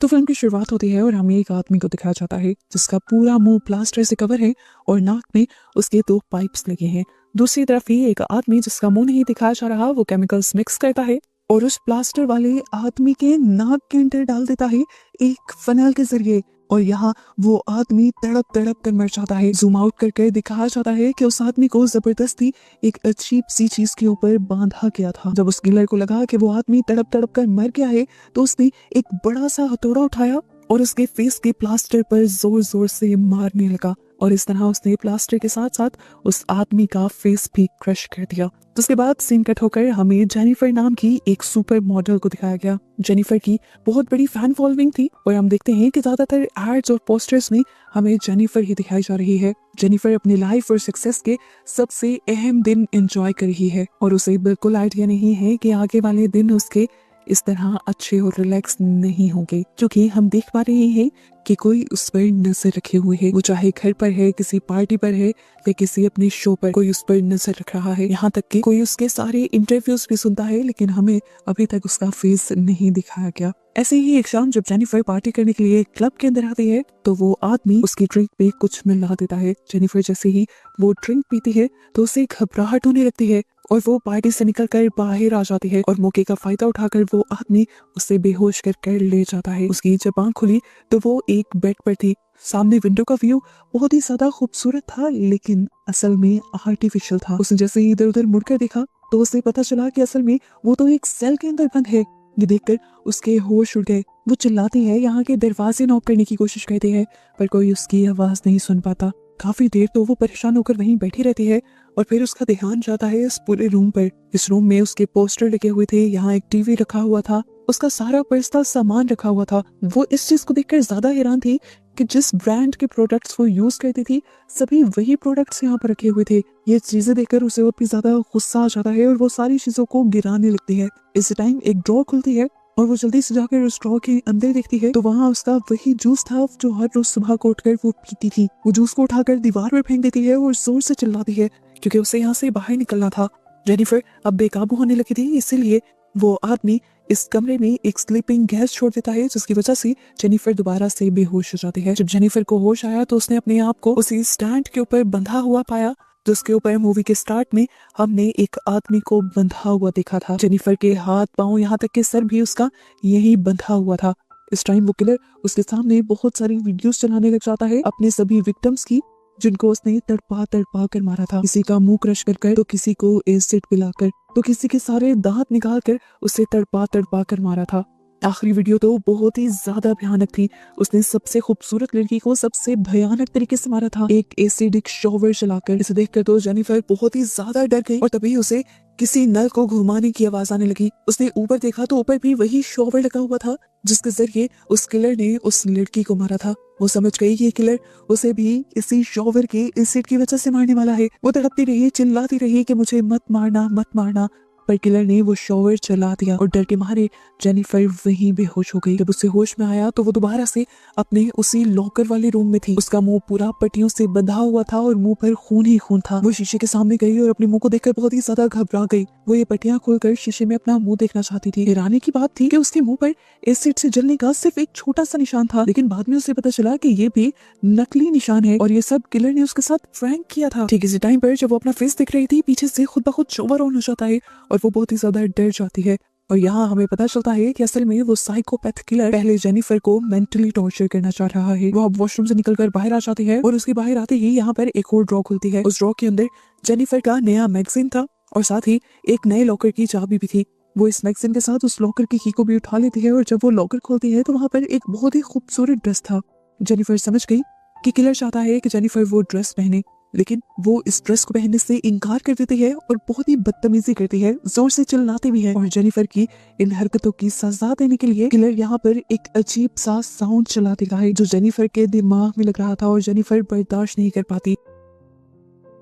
तो फिल्म की शुरुआत होती है और हमें एक आदमी को दिखाया जाता है जिसका पूरा मुंह प्लास्टर से कवर है और नाक में उसके 2 पाइप्स लगे हैं। दूसरी तरफ ही एक आदमी जिसका मुंह नहीं दिखाया जा रहा, वो केमिकल्स मिक्स करता है और उस प्लास्टर वाले आदमी के नाक के अंदर डाल देता है एक फनल के जरिए, और यहाँ वो आदमी तड़प तड़प कर मर जाता है। जूम आउट करके दिखाया जाता है कि उस आदमी को जबरदस्ती एक अजीब सी चीज के ऊपर बांधा गया था। जब उस किलर को लगा कि वो आदमी तड़प तड़प कर मर गया है तो उसने एक बड़ा सा हथौड़ा उठाया और उसके फेस के प्लास्टर पर जोर जोर से मारने लगा, और इस तरह उसने प्लास्टर के साथ साथ उस आदमी का फेस भी क्रश कर दिया। तो उसके बाद सीन कट होकर हमें जेनिफर नाम की एक सुपर मॉडल को दिखाया गया। जेनिफर की बहुत बड़ी फैन फॉलोइंग थी और हम देखते हैं कि ज्यादातर एड्स और पोस्टर्स में हमें जेनिफर ही दिखाई जा रही है। जेनिफर अपनी लाइफ और सक्सेस के सबसे अहम दिन एंजॉय कर रही है और उसे बिल्कुल आइडिया नहीं है कि आगे वाले दिन उसके इस तरह अच्छे और रिलैक्स नहीं होंगे, क्योंकि हम देख पा रहे हैं कि कोई उस पर नजर रखे हुए है। वो चाहे घर पर है, किसी पार्टी पर है या किसी अपने शो पर, कोई उस पर नजर रख रहा है। यहाँ तक कि कोई उसके सारे इंटरव्यूज भी सुनता है, लेकिन हमें अभी तक उसका फेस नहीं दिखाया गया। ऐसे ही एक शाम जब जेनिफर पार्टी करने के लिए क्लब के अंदर आती है तो वो आदमी उसकी ड्रिंक पे कुछ मिला देता है। जेनिफर जैसे ही वो ड्रिंक पीती है तो उसे घबराहट होने लगती है और वो पार्टी से निकलकर बाहर आ जाती है, और मौके का फायदा उठाकर वो आदमी उसे बेहोश कर ले जाता है। उसकी जब आंख खुली तो वो एक बेड पर थी। सामने विंडो का व्यू बहुत ही ज्यादा खूबसूरत था, लेकिन असल में आर्टिफिशियल था। उसने जैसे ही इधर उधर मुड़कर देखा तो उसे पता चला कि असल में वो तो एक सेल के अंदर बंद है। ये देखकर उसके होश उड़ गए। वो चिल्लाती है, यहाँ के दरवाजे नॉक करने की कोशिश करती है, पर कोई उसकी आवाज नहीं सुन पाता। काफी देर तो वो परेशान होकर वहीं बैठी रहती है और फिर उसका ध्यान जाता है इस पूरे रूम पर। इस रूम में उसके पोस्टर लगे हुए थे, यहाँ एक टीवी रखा हुआ था, उसका सारा पर्सनल सामान रखा हुआ था। वो इस चीज को देखकर ज्यादा हैरान थी कि जिस ब्रांड के प्रोडक्ट्स वो यूज करती थी सभी वही प्रोडक्ट्स यहाँ पर रखे हुए थे। ये चीजें देखकर उसे और भी ज्यादा गुस्सा आ जाता है और वो सारी चीजों को गिराने लगती है। इस टाइम एक ड्रॉर खुलती है और वो जल्दी से जाकर उस ड्रॉर के अंदर देखती है तो वहाँ उसका वही जूस था जो हर रोज सुबह को उठकर वो पीती थी। वो जूस को उठाकर दीवार पर फेंक देती है और जोर से चिल्लाती है क्योंकि उसे यहाँ से बाहर निकलना था। जेनिफर अब बेकाबू होने लगी थी, इसीलिए वो आदमी इस कमरे में एक स्लीपिंग गैस छोड़ देता है, जिसकी वजह से जेनिफर दोबारा से बेहोश हो जाती है। जब जेनिफर को होश आया तो उसने अपने आप को उसी स्टैंड के ऊपर बंधा हुआ पाया जिसके ऊपर मूवी के स्टार्ट में हमने एक आदमी को बंधा हुआ देखा था। जेनिफर के हाथ पांव यहाँ तक के सर भी उसका यही बंधा हुआ था। इस टाइम वो किलर उसके सामने बहुत सारी वीडियोस चलाने लग जाता है अपने सभी विक्टिम्स की, जिनको उसने तड़पा तड़पा कर मारा था। किसी का मुंह क्रश कर तो किसी को एसिड पिलाकर, तो किसी के सारे दांत निकाल कर उसे तड़पा तड़पा कर मारा था। आखिरी वीडियो तो बहुत ही ज्यादा भयानक थी। उसने सबसे खूबसूरत लड़की को सबसे भयानक तरीके से मारा था, एक एसिडिक शॉवर चलाकर। इसे देखकर तो जेनिफर बहुत ही ज्यादा डर गई और तभी उसे किसी नल को घुमाने की आवाज आने लगी। उसने ऊपर देखा तो ऊपर भी वही शॉवर लगा हुआ था जिसके जरिए उस किलर ने उस लड़की को मारा था। वो समझ गई कि ये किलर उसे भी इसी शॉवर के एसिड की वजह से मारने वाला है। वो तड़पती रही, चिल्लाती रही कि मुझे मत मारना मत मारना, पर किलर ने वो शॉवर चला दिया और डर के मारे जेनिफर वहीं बेहोश हो गई। जब उसे होश में आया तो वो दोबारा से अपने उसी लॉकर वाले रूम में थी। उसका मुंह पूरा पट्टियों से बंधा हुआ था और मुंह पर खून ही खून था। वो शीशे के सामने गई और अपने मुंह को देखकर बहुत ही ज्यादा घबरा गई। वो ये पट्टियां खोलकर शीशे में अपना मुंह देखना चाहती थी। हैरानी की बात थी कि उसके मुंह पर एसिड से जलने का सिर्फ एक छोटा सा निशान था, लेकिन बाद में उसे पता चला कि ये भी नकली निशान है और ये सब किलर ने उसके साथ प्रैंक किया था। ठीक इसी टाइम पर जब वो अपना फेस देख रही थी, पीछे से खुद ब खुद शॉवर ऑन हो जाता है और वो बहुत ही ज्यादा डर जाती है। और यहाँ हमें पता चलता है कि असल में वो साइकोपैथ किलर पहले जेनिफर को मेंटली टॉर्चर करना चाह रहा है। वो अब वॉशरूम से निकलकर बाहर आ जाती है और उसके बाहर आते ही यहाँ पर एक और ड्रॉ खुलती है। उस ड्रॉ के अंदर जेनिफर का नया मैगजीन था और साथ ही एक नए लॉकर की चाबी भी थी। वो इस मैगजीन के साथ उस लॉकर की की को भी उठा लेती है और जब वो लॉकर खोलती है तो वहाँ पर एक बहुत ही खूबसूरत ड्रेस था। जेनिफर समझ गई कि किलर चाहता है कि जेनिफर वो ड्रेस पहने, लेकिन वो इस ड्रेस को पहनने से इनकार कर देती है और बहुत ही बदतमीजी करती है, जोर से चिल्लाती भी है। और जेनिफर की इन हरकतों की सजा देने के लिए किलर यहाँ पर एक अजीब सा साउंड चला देता है जो जेनिफर के दिमाग में लग रहा था और जेनिफर बर्दाश्त नहीं कर पाती।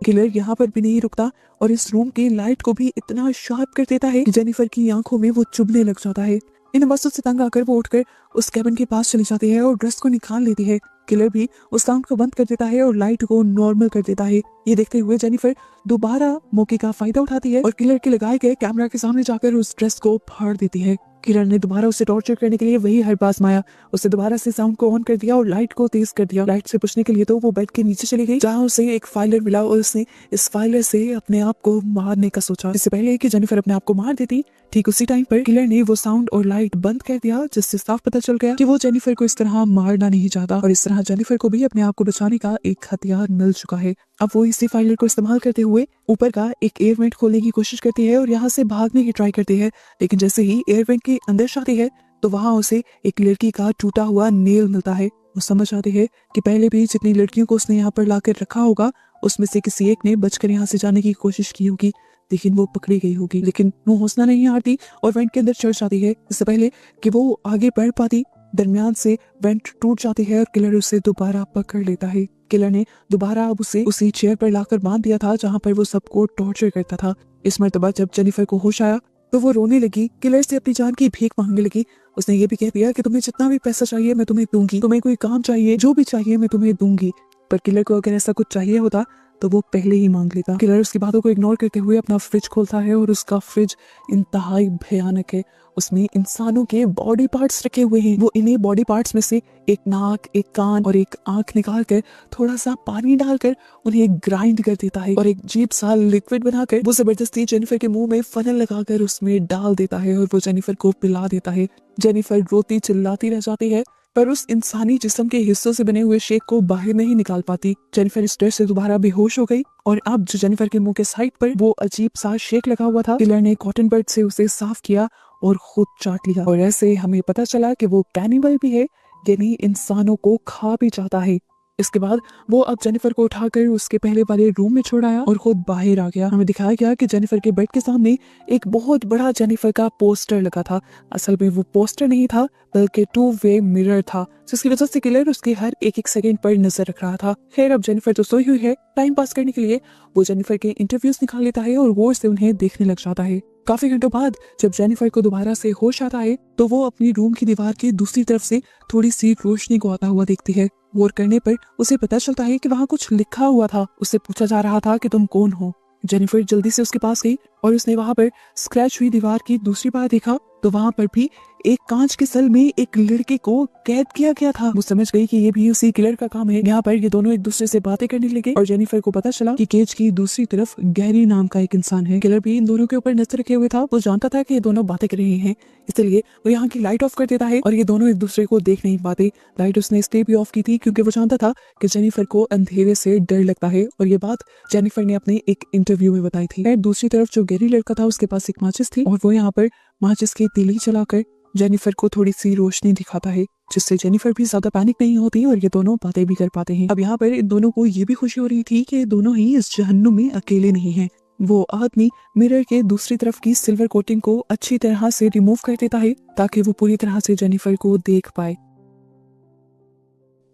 किलर यहाँ पर भी नहीं रुकता और इस रूम की लाइट को भी इतना शार्प कर देता है कि जेनिफर की आंखों में वो चुभने लग जाता है। इन वस्तु से तंग आकर वो उठकर उस कैबिन के पास चली जाती है और ड्रेस को निकाल लेती है। किलर भी उस साउंड को बंद कर देता है और लाइट को नॉर्मल कर देता है। ये देखते हुए जेनिफर दोबारा मौके का फायदा उठाती है और किलर के लगाए गए कैमरा के सामने जाकर उस ड्रेस को फाड़ देती है। किलर ने दोबारा उसे टॉर्चर करने के लिए वही हर पास माया। उसे दोबारा से साउंड को ऑन कर दिया और लाइट को तेज कर दिया। लाइट से पूछने के लिए तो वो बेड के नीचे चली गई जहाँ उसे एक फाइलर मिला और उसने इस फाइलर से अपने आप को मारने का सोचा। इससे पहले कि जेनिफर अपने आप को मार देती, ठीक उसी टाइम पर किलर ने वो साउंड और लाइट बंद कर दिया, जिससे साफ पता चल गया कि वो जेनिफर को इस तरह मारना नहीं चाहता और इस तरह जेनिफर को भी अपने आप को बचाने का एक हथियार मिल चुका है। अब वो इसी फाइलर को इस्तेमाल करते हुए ऊपर का एक एयर वेंट खोलने की कोशिश करती है और यहाँ से भागने की ट्राई करती है, लेकिन जैसे ही एयर वेंट के अंदर जाती है तो वहाँ उसे एक लड़की का टूटा हुआ नेल मिलता है। वो समझ आती है कि पहले भी जितनी लड़कियों को उसने यहाँ पर लाकर रखा होगा उसमें से किसी एक ने बचकर यहाँ से जाने की कोशिश की होगी, लेकिन वो पकड़ी गई होगी। लेकिन वो हौसला नहीं हारती और वेंट के अंदर चढ़ जाती है। इससे पहले कि वो आगे बढ़ पाती, दरमियान से वेंट टूट जाती है और किलर उसे दोबारा पकड़ लेता है। किलर ने दोबारा अब उसे उसी चेयर पर लाकर बांध दिया था जहाँ पर वो सबको टॉर्चर करता था। इस मर्तबा जब जेनिफर को होश आया तो वो रोने लगी, किलर से अपनी जान की भीख मांगने लगी। उसने ये भी कह दिया कि तुम्हें जितना भी पैसा चाहिए मैं तुम्हें दूंगी, तुम्हें कोई काम चाहिए, जो भी चाहिए मैं तुम्हें दूंगी। पर किलर को अगर ऐसा कुछ चाहिए होता तो वो पहले ही मांग लेता। किलर उसकी बातों को इग्नोर करते हुए अपना फ्रिज खोलता है और उसका फ्रिज इंतहाई भयानक है। उसमें इंसानों के बॉडी पार्ट्स रखे हुए हैं। वो इन्हीं बॉडी पार्ट्स में से एक नाक, एक कान और एक आंख निकाल कर थोड़ा सा पानी डालकर उन्हें ग्राइंड कर देता है और एक अजीब सा लिक्विड बनाकर वो जबरदस्ती जेनिफर के मुंह में फनल लगाकर उसमें डाल देता है और वो जेनिफर को पिला देता है। जेनिफर रोती चिल्लाती रह जाती है पर उस इंसानी जिस्म के हिस्सों से बने हुए शेक को बाहर नहीं निकाल पाती। जेनिफर इस डर से दोबारा बेहोश हो गई और अब जो जेनिफर के मुंह के साइड पर वो अजीब सा शेक लगा हुआ था, किलर ने कॉटन बड से उसे साफ किया और खुद चाट लिया और ऐसे हमें पता चला कि वो कैनिबल भी है, यानी इंसानों को खा भी जाता है। इसके बाद वो अब जेनिफर को उठाकर उसके पहले वाले रूम में छोड़ आया और खुद बाहर आ गया। हमें दिखाया गया कि जेनिफर के बेड के सामने एक बहुत बड़ा जेनिफर का पोस्टर लगा था। असल में वो पोस्टर नहीं था बल्कि 2-वे मिरर था, जिसकी वजह से किलर उसके हर एक सेकंड पर नजर रख रहा था। खैर अब जेनिफर तो सोई हुई है, टाइम पास करने के लिए वो जेनिफर के इंटरव्यूज निकाल लेता है और गौर से उन्हें देखने लग जाता है। काफी घंटों बाद जब जेनिफर को दोबारा से होश आता है तो वो अपनी रूम की दीवार के दूसरी तरफ से थोड़ी सी रोशनी को आता हुआ देखती है। गौर करने पर उसे पता चलता है कि वहाँ कुछ लिखा हुआ था। उससे पूछा जा रहा था कि तुम कौन हो। जेनिफर जल्दी से उसके पास गई और उसने वहाँ पर स्क्रैच हुई दीवार की दूसरी बार देखा तो वहाँ पर भी एक कांच के सेल में एक लड़के को कैद किया गया था। वो समझ गई कि ये भी उसी किलर का काम है। यहाँ पर ये दोनों एक दूसरे से बातें करने लगे और जेनिफर को पता चला कि केज की दूसरी तरफ गैरी नाम का एक इंसान है। किलर भी इन दोनों के ऊपर नजर रखे हुए था। वो जानता था कि ये दोनों बातें कर रहे हैं, इसलिए वो यहाँ की लाइट ऑफ कर देता है और ये दोनों एक दूसरे को देख नहीं पाते। लाइट उसने इसलिए भी ऑफ की थी क्योंकि वो जानता था कि जेनिफर को अंधेरे से डर लगता है और ये बात जेनिफर ने अपने एक इंटरव्यू में बताई थी। दूसरी तरफ जो गैरी लड़का था उसके पास एक माचिस थी और वो यहाँ पर माचिस की तीली चलाकर जेनिफर को थोड़ी सी रोशनी दिखाता है, जिससे जेनिफर भी ज्यादा पैनिक नहीं होती और ये दोनों बातें भी कर पाते हैं। अब यहाँ पर इन दोनों को ये भी खुशी हो रही थी कि दोनों ही इस जहन्नुम में अकेले नहीं हैं। वो आदमी मिरर के दूसरी तरफ की सिल्वर कोटिंग को अच्छी तरह से रिमूव कर देता है ताकि वो पूरी तरह से जेनिफर को देख पाए।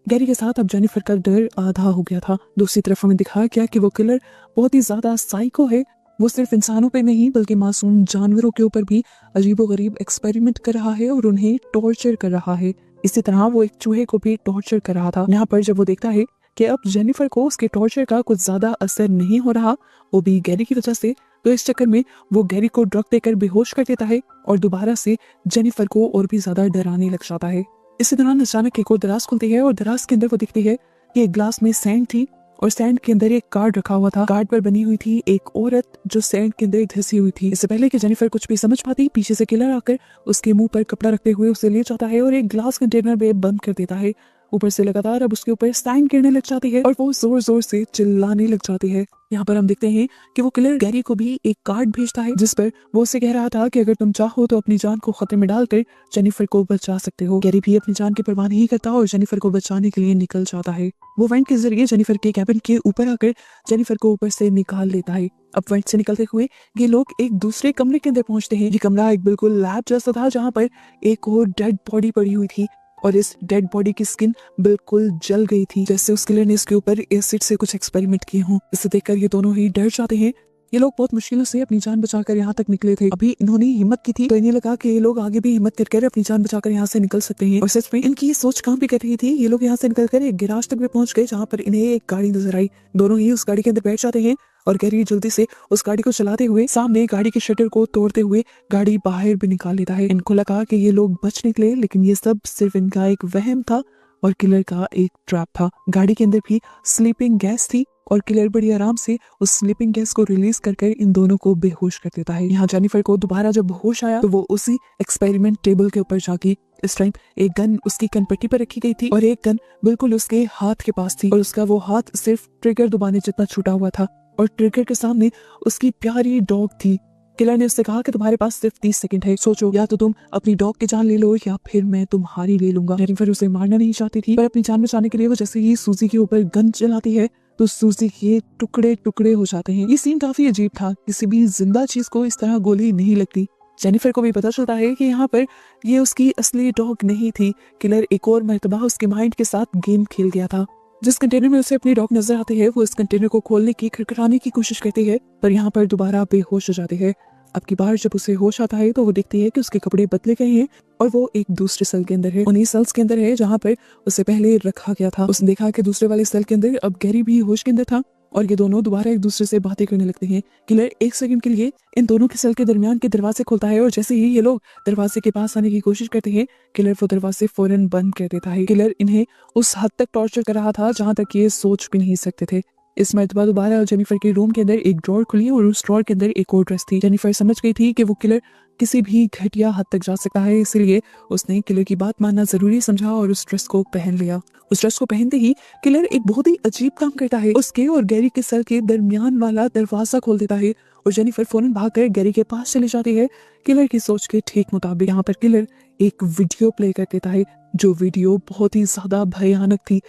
गैरी के साथ अब जेनिफर का डर आधा हो गया था। दूसरी तरफ हमें दिखाया गया कि वो किलर बहुत ही ज्यादा साइको है। वो सिर्फ इंसानों पे नहीं बल्कि मासूम जानवरों के ऊपर भी अजीबोगरीब एक्सपेरिमेंट कर रहा है और उन्हें टॉर्चर कर रहा है। इसी तरह वो एक चूहे को भी टॉर्चर कर रहा था। यहाँ पर जब वो देखता है कि अब जेनिफर को उसके टॉर्चर का कुछ ज्यादा असर नहीं हो रहा, वो भी गैरी की वजह से, तो इस चक्कर में वो गैरी को ड्रग देकर बेहोश कर देता है और दोबारा से जेनिफर को और भी ज्यादा डराने लग जाता है। इसी दौरान अचानक एक और दराज खुलती है और दराज के अंदर वो दिखती है कि एक ग्लास में सैंड थी और सैंड के अंदर एक कार्ड रखा हुआ था। कार्ड पर बनी हुई थी एक औरत जो सैंड के अंदर धंसी हुई थी। इससे पहले कि जेनिफर कुछ भी समझ पाती, पीछे से किलर आकर उसके मुंह पर कपड़ा रखते हुए उसे ले जाता है और एक ग्लास कंटेनर में बंद कर देता है। ऊपर से लगातार अब उसके ऊपर सैंड गिरने लग जाती है और वो जोर जोर से चिल्लाने लग जाती है। यहाँ पर हम देखते हैं कि वो किलर गैरी को भी एक कार्ड भेजता है जिस पर वो उसे कह रहा था कि अगर तुम चाहो तो अपनी जान को खतरे में डालकर जेनिफर को बचा सकते हो। गैरी भी अपनी जान की परवाह नहीं करता और जेनिफर को बचाने के लिए निकल जाता है। वो वेंट के जरिए जेनिफर के कैबिन के ऊपर आकर जेनिफर को ऊपर से निकाल लेता है। अब वेंट से निकलते हुए ये लोग एक दूसरे कमरे के अंदर पहुंचते हैं। ये कमरा एक बिल्कुल लैब जैसा था जहाँ पर एक और डेड बॉडी पड़ी हुई थी और इस डेड बॉडी की स्किन बिल्कुल जल गई थी, जैसे उस किलर ने इसके ऊपर एसिड से कुछ एक्सपेरिमेंट किए हों। इसे देखकर ये दोनों ही डर जाते हैं। ये लोग बहुत मुश्किलों से अपनी जान बचाकर यहाँ तक निकले थे। अभी इन्होंने हिम्मत की थी तो इन्हें लगा कि ये लोग आगे भी हिम्मत करके अपनी जान बचाकर यहाँ से निकल सकते हैं और सच में इनकी सोच काम भी कर रही थी। ये लोग यहाँ से निकलकर एक गिराज तक भी पहुंच गए जहाँ पर इन्हें एक गाड़ी नजर आई। दोनों ही उस गाड़ी के अंदर बैठ जाते हैं और गैरी जल्दी से उस गाड़ी को चलाते हुए सामने गाड़ी के शटर को तोड़ते हुए गाड़ी बाहर भी निकाल लेता है। इनको लगा कि ये लोग बच निकले, लेकिन ये सब सिर्फ इनका एक वहम था और किलर का एक ट्रैप था। गाड़ी के अंदर भी स्लीपिंग गैस थी और किलर बड़ी आराम से उस स्लीपिंग गैस को रिलीज करके इन दोनों को बेहोश कर देता है। यहाँ जेनिफर को दोबारा जब होश आया तो वो उसी एक्सपेरिमेंट टेबल के ऊपर जाके, इस टाइम एक गन उसकी कनपट्टी पर रखी गई थी और एक गन बिल्कुल उसके हाथ के पास थी और उसका वो हाथ सिर्फ ट्रिगर दबाने जितना छूटा हुआ था और ट्रिगर के सामने उसकी प्यारी डॉग थी। किलर ने उससे कहा कि तुम्हारे पास सिर्फ 30 सेकंड है, सोचो या तो तुम अपनी डॉग की जान ले लो या फिर मैं तुम्हारी ले लूंगा। जेनिफर उसे मारना नहीं चाहती थी, पर अपनी जान बचाने के लिए वो जैसे ही सूजी के ऊपर गन चलाती है तो सूजी के टुकड़े टुकड़े हो जाते हैं। ये सीन काफी अजीब था, किसी भी जिंदा चीज को इस तरह गोली नहीं लगती। जेनिफर को भी पता चलता है कि यहाँ पर ये उसकी असली डॉग नहीं थी। किलर एक और मर्तबा उसके माइंड के साथ गेम खेल गया था। जिस कंटेनर में उसे अपनी डॉग नजर आती है वो इस कंटेनर को खोलने की, खटखटाने की कोशिश करती है, पर यहाँ पर दोबारा बेहोश हो जाती है। अब की बार जब उसे होश आता है तो वो देखती है कि उसके कपड़े बदले गए हैं और वो एक दूसरे सेल के अंदर है, उन्हीं सेल्स के अंदर है जहाँ पर उसे पहले रखा गया था। उसने देखा कि दूसरे वाले सेल के अंदर अब गैरी भी होश के अंदर था और ये दोनों दोबारा एक दूसरे से बातें करने लगते हैं। किलर एक सेकंड के लिए इन दोनों के सेल के दरमियान के दरवाजे खोलता है और जैसे ही ये लोग दरवाजे के पास आने की कोशिश करते हैं किलर वो दरवाजे फौरन बंद कर देता है। किलर इन्हें उस हद तक टॉर्चर कर रहा था जहाँ तक ये सोच भी नहीं सकते थे। इस मर्तबा दोबारा जेनिफर के रूम के अंदर एक ड्रॉर खुली और उस ड्रॉर के अंदर एक और ड्रेस थी। जेनिफर समझ गई थी कि वो किलर किसी भी घटिया हद तक जा सकता है, इसलिए उसने किलर की बात मानना जरूरी समझा और उस ड्रेस को पहन लिया। उस ड्रेस को पहनते ही किलर एक बहुत ही अजीब काम करता है, उसके और गैरी के सर के दरमियान वाला दरवाजा खोल देता है और जेनिफर फौरन भागकर गैरी के पास चली जाती है। किलर की सोच के ठीक मुताबिक यहाँ पर किलर एक वीडियो प्ले कर देता है, जो वीडियो बहुत ही ज्यादा भयानक थी।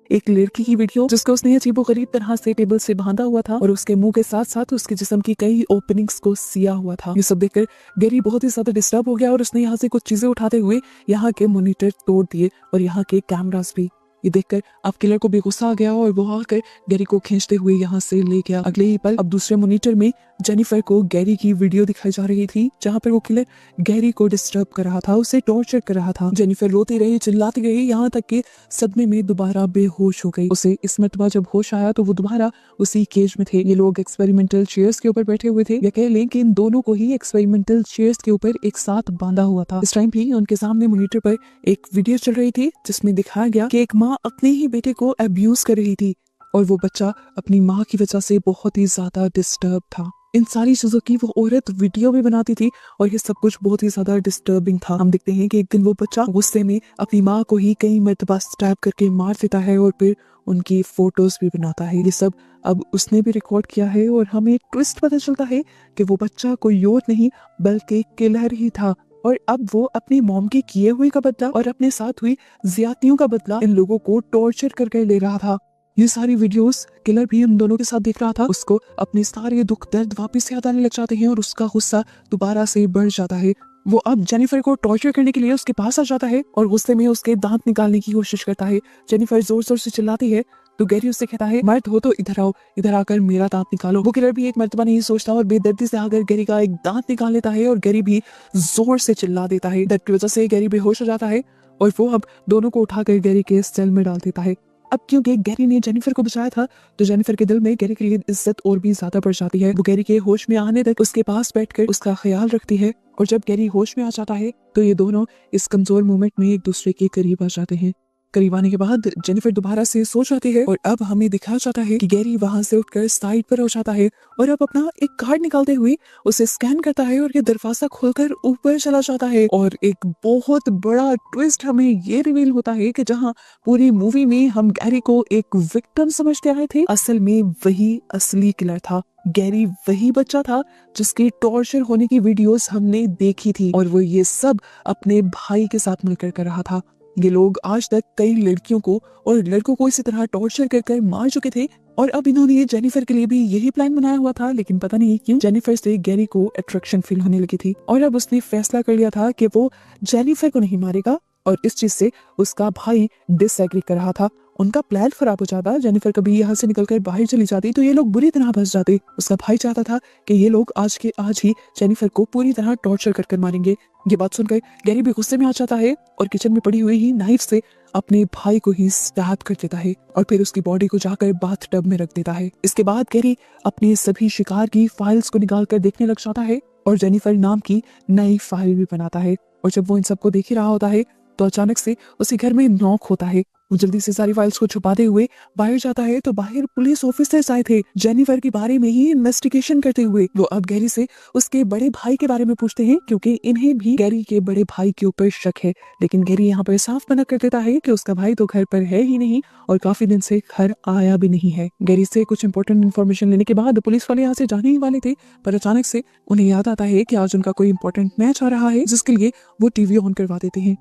एक लड़की की वीडियो जिसको उसने अजीबोगरीब तरह से टेबल से बांधा हुआ था और उसके मुंह के साथ साथ उसके जिस्म की कई ओपनिंग्स को सिया हुआ था। ये सब देखकर गैरी बहुत ही ज्यादा डिस्टर्ब हो गया और उसने यहाँ से कुछ चीजें उठाते हुए यहाँ के मॉनिटर तोड़ दिए और यहाँ के कैमरास भी। ये देखकर अब किलर को भी गुस्सा आ गया और वो आकर गैरी को खींचते हुए यहाँ से ले गया। अगले ही पल अब दूसरे मॉनिटर में जेनिफर को गैरी की वीडियो दिखाई जा रही थी जहाँ पर वो किलर गैरी को डिस्टर्ब कर रहा था, उसे टॉर्चर कर रहा था। जेनिफर रोती रही, चिल्लाती रही, यहाँ तक कि सदमे में दोबारा बेहोश हो गई। उसे इस मर्तबा जब होश आया तो वो दोबारा उसी केज में थे। ये लोग एक्सपेरिमेंटल चेयर्स के ऊपर बैठे हुए थे, या कह लें कि इन दोनों को ही एक्सपेरिमेंटल चेयर्स के ऊपर एक साथ बांधा हुआ था। इस टाइम भी उनके सामने मॉनिटर पर एक वीडियो चल रही थी जिसमें दिखाया गया कि एक माँ अपने ही बेटे को अब्यूज कर रही थी और वो बच्चा अपनी माँ की वजह से बहुत ही ज्यादा डिस्टर्ब था। इन सारी चीजों की वो औरत वीडियो भी बनाती थी और ये सब कुछ बहुत ही ज्यादा डिस्टर्बिंग था। हम देखते हैं कि एक दिन वो बच्चा गुस्से में अपनी माँ को ही कई मर्तबा स्टैब करके मार देता है और फिर उनकी फोटोज भी बनाता है। ये सब अब उसने भी रिकॉर्ड किया है और हमें ट्विस्ट पता चलता है कि वो बच्चा कोई और नहीं बल्कि किलर ही था और अब वो अपनी मॉम के किए हुए का बदला और अपने साथ हुई ज्यादतियों का बदला इन लोगों को टॉर्चर करके ले रहा था। ये सारी वीडियोस किलर भी उन दोनों के साथ देख रहा था। उसको अपने सारे दुख दर्द वापस याद आने लग जाते हैं और उसका गुस्सा दोबारा से बढ़ जाता है। वो अब जेनिफर को टॉर्चर करने के लिए उसके पास आ जाता है और गुस्से में उसके दांत निकालने की कोशिश करता है। जेनिफर जोर जोर से चिल्लाती है तो गैरी उससे कहता है मर्द हो तो इधर आओ, इधर आकर मेरा दांत निकालो। वो किलर भी एक मर्तबा नहीं सोचता और बेदर्दी से आकर गैरी का एक दांत निकाल लेता है और गैरी भी जोर से चिल्ला देता है। दर्द की वजह से गैरी बेहोश हो जाता है और वो अब दोनों को उठाकर गैरी के सेल में डाल देता है। अब क्योंकि गैरी ने जेनिफर को बचाया था तो जेनिफर के दिल में गैरी के लिए इज्जत और भी ज्यादा बढ़ जाती है। वो गैरी के होश में आने तक उसके पास बैठकर उसका ख्याल रखती है और जब गैरी होश में आ जाता है तो ये दोनों इस कमजोर मोमेंट में एक दूसरे के करीब आ जाते हैं। करीब आने के बाद जेनिफर दोबारा से सो जाती है और अब हमें दिखाया जाता है कि गैरी वहां से उठकर साइड पर हो जाता है और अब अपना एक कार्ड निकालते हुए उसे स्कैन करता है और ये दरवाजा खोलकर ऊपर चला जाता है। और एक बहुत बड़ा ट्विस्ट हमें ये रिवील होता है कि जहां पूरी मूवी में हम गैरी को एक विक्टिम समझते आए थे, असल में वही असली किलर था। गैरी वही बच्चा था जिसकी टॉर्चर होने की वीडियोस हमने देखी थी और वो ये सब अपने भाई के साथ मिलकर कर रहा था। ये लोग आज तक कई लड़कियों को और लड़कों को इसी तरह टॉर्चर कर मार चुके थे और अब इन्होंने जेनिफर के लिए भी यही प्लान बनाया हुआ था, लेकिन पता नहीं क्यों जेनिफर से गैरी को अट्रैक्शन फील होने लगी थी और अब उसने फैसला कर लिया था कि वो जेनिफर को नहीं मारेगा और इस चीज से उसका भाई डिसएग्री कर रहा था। उनका प्लान खराब हो जाता, जेनिफर कभी यहाँ से निकलकर बाहर चली जाती तो ये लोग बुरी तरह फंस जाते। उसका भाई चाहता था कि ये लोग आज के आज ही जेनिफर को पूरी तरह टॉर्चर कर मारेंगे। ये बात सुनकर गैरी भी गुस्से में आ जाता है और किचन में पड़ी हुई ही नाइफ से अपने भाई को ही स्टैब कर देता है और फिर उसकी बॉडी को जाकर बाथ टब में रख देता है। इसके बाद गैरी अपने सभी शिकार की फाइल्स को निकाल कर देखने लग जाता है और जेनिफर नाम की नई फाइल भी बनाता है। और जब वो इन सबको देख ही रहा होता है तो अचानक से उसी घर में नॉक होता है। वो जल्दी से सारी फाइल्स को छुपाते हुए बाहर जाता है तो बाहर पुलिस ऑफिसर्स आए थे जेनिफर के बारे में ही इन्वेस्टिगेशन करते हुए। वो अब गैरी से उसके बड़े भाई के बारे में पूछते हैं क्योंकि इन्हें भी गैरी के बड़े भाई के ऊपर शक है। लेकिन गैरी यहाँ पर साफ मना कर देता है कि उसका भाई तो घर पर है ही नहीं और काफी दिन से घर आया भी नहीं है। गैरी से कुछ इंपॉर्टेंट इन्फॉर्मेशन लेने के बाद पुलिस वाले यहाँ से जाने ही वाले थे, पर अचानक से उन्हें याद आता है कि आज उनका कोई इंपॉर्टेंट मैच आ रहा है जिसके लिए वो टीवी ऑन करवा देते हैं।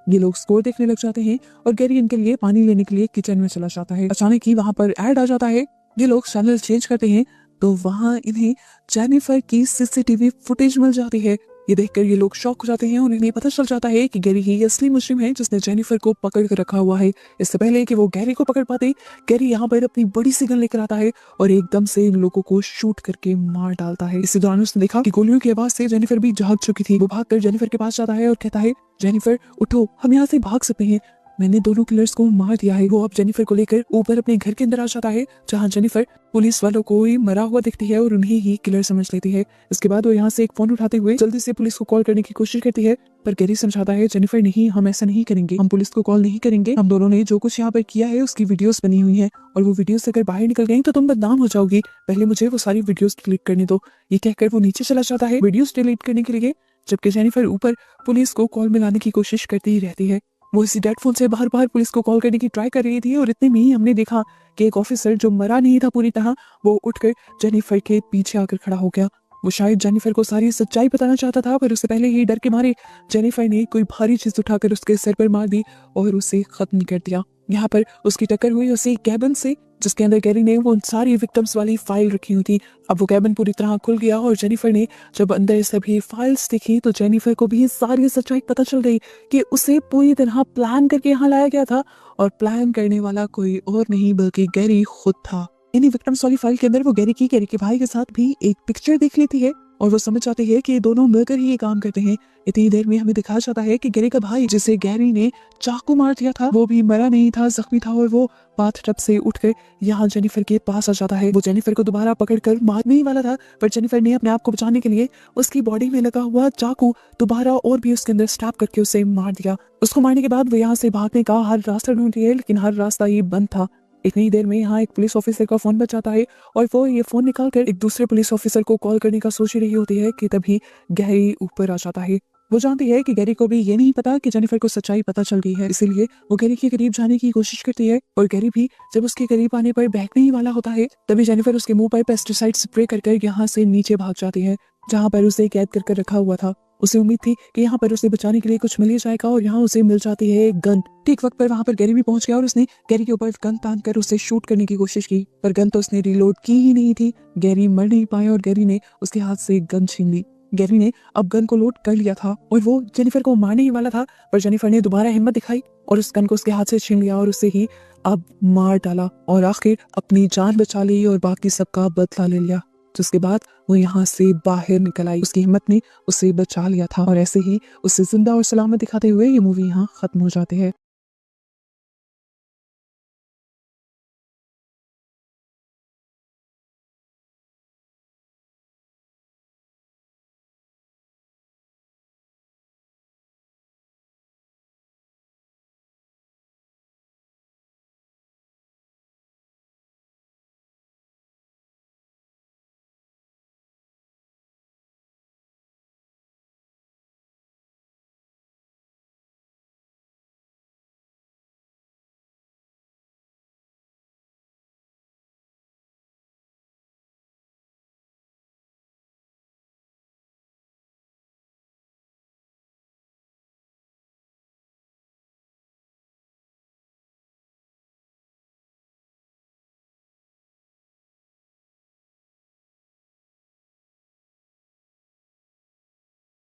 ये लोग स्कोर देखने लग जाते हैं और गैरी इनके लिए पानी लेने के लिए किचन में चला जाता है। अचानक ही वहां पर ऐड आ जाता है। ये लोग चैनल चेंज करते हैं तो वहां इन्हें जेनिफर की सीसीटीवी फुटेज मिल जाती है। ये देखकर ये लोग शॉक हो जाते हैं और इन्हें पता चल जाता है कि गैरी ही असली मुजरिम है जिसने जेनिफर को पकड़ कर रखा हुआ है। इससे पहले कि वो गैरी को पकड़ पाते, गैरी यहाँ पर अपनी बड़ी सी गन लेकर आता है और एकदम से इन लोगों को शूट करके मार डालता है। इसी दौरान उसने देखा कि गोलियों की आवाज से जेनिफर भी जाग चुकी थी। वो भागकर जेनिफर के पास जाता है और कहता है, जेनिफर उठो, हम यहाँ से भाग सकते हैं, मैंने दोनों किलर्स को मार दिया है। वो अब जेनिफर को लेकर ऊपर अपने घर के अंदर आ जाता है जहाँ जेनिफर पुलिस वालों को ही मरा हुआ दिखती है और उन्हें ही किलर समझ लेती है। इसके बाद वो यहाँ से एक फोन उठाते हुए जल्दी से पुलिस को कॉल करने की कोशिश करती है, पर गैरी समझाता है, जेनिफर नहीं, हम ऐसा नहीं करेंगे, हम पुलिस को कॉल नहीं करेंगे, हम दोनों ने जो कुछ यहाँ पर किया है उसकी वीडियोस बनी हुई है और वो वीडियोस अगर बाहर निकल गई तो तुम बदनाम हो जाओगी, पहले मुझे वो सारी वीडियोस डिलीट करने दो। ये कहकर वो नीचे चला जाता है वीडियोस डिलीट करने के लिए, जबकि जेनिफर ऊपर पुलिस को कॉल मिलाने की कोशिश करती ही रहती है। वो इसी डेड फोन से बार बार पुलिस को कॉल करने की ट्राई कर रही थी और इतने में ही हमने देखा कि एक ऑफिसर जो मरा नहीं था पूरी तरह, वो उठकर जेनिफर के पीछे आकर खड़ा हो गया। वो शायद जेनिफर को सारी सच्चाई बताना चाहता था, पर उससे पहले ही डर के मारे जेनिफर ने कोई भारी चीज उठाकर उसके सर पर मार दी और उसे खत्म कर दिया। यहाँ पर उसकी टक्कर हुई उसी कैबिन से जिसके अंदर गैरी ने वो सारी विक्टिम्स वाली फाइल रखी हुई थी। अब वो कैबिन पूरी तरह खुल गया और जेनिफर ने जब अंदर सभी फाइल्स देखी तो जेनिफर को भी सारी सच्चाई पता चल गई कि उसे पूरी तरह प्लान करके यहाँ लाया गया था और प्लान करने वाला कोई और नहीं बल्कि गैरी खुद था। इन्हीं विक्टिम्स वाली फाइल के अंदर वो गैरी के भाई के साथ भी एक पिक्चर देख लेती है और वो समझ जाती है कि ये दोनों मिलकर ही ये काम करते हैं। इतनी देर में हमें दिखाया जाता है कि गैरी का भाई जिसे गैरी ने चाकू मार दिया था वो भी मरा नहीं था, जख्मी था और वो बाथटब से उठकर यहाँ जेनिफर के पास आ जाता है। वो जेनिफर को दोबारा पकड़कर मारने ही वाला था, पर जेनिफर ने अपने आप को बचाने के लिए उसकी बॉडी में लगा हुआ चाकू दोबारा और भी उसके अंदर स्टैब करके उसे मार दिया। उसको मारने के बाद वो यहाँ से भागने का हर रास्ता ढूंढ रही है, लेकिन हर रास्ता ही बंद था। इतनी देर में यहाँ एक पुलिस ऑफिसर का फोन बच जाता है और वो ये फोन निकालकर एक दूसरे पुलिस ऑफिसर को कॉल करने का सोच रही होती है कि तभी गैरी ऊपर आ जाता है। वो जानती है कि गैरी को भी ये नहीं पता कि जेनिफर को सच्चाई पता चल गई है, इसीलिए वो गैरी के करीब जाने की कोशिश करती है और गैरी भी जब उसके करीब आने पर बहकने ही वाला होता है तभी जेनिफर उसके मुंह पर पेस्टिसाइड स्प्रे कर यहाँ से नीचे भाग जाती है जहाँ पर उसे कैद करके रखा हुआ था। उसे उम्मीद थी कि यहाँ पर उसे बचाने के लिए कुछ मिल ही जाएगा और यहाँ उसे मिल जाती है एक गन। ठीक वक्त पर वहाँ पर गैरी भी पहुंच गया और उसने गैरी के ऊपर गन तान कर उसे शूट करने की कोशिश की, पर गन तो उसने रिलोड की ही नहीं थी। गैरी मर नहीं पाया और गैरी ने उसके हाथ से गन छीन ली। गैरी ने अब गन को लोड कर लिया था और वो जेनिफर को मारने ही वाला था, पर जेनिफर ने दोबारा हिम्मत दिखाई और उस गन को उसके हाथ से छीन लिया और उसे ही अब मार डाला और आखिर अपनी जान बचा ली और बाकी सबका बदला ले लिया। जिसके बाद वो यहाँ से बाहर निकल आई। उसकी हिम्मत ने उसे बचा लिया था और ऐसे ही उसे जिंदा और सलामत दिखाते हुए ये मूवी यहाँ खत्म हो जाती है।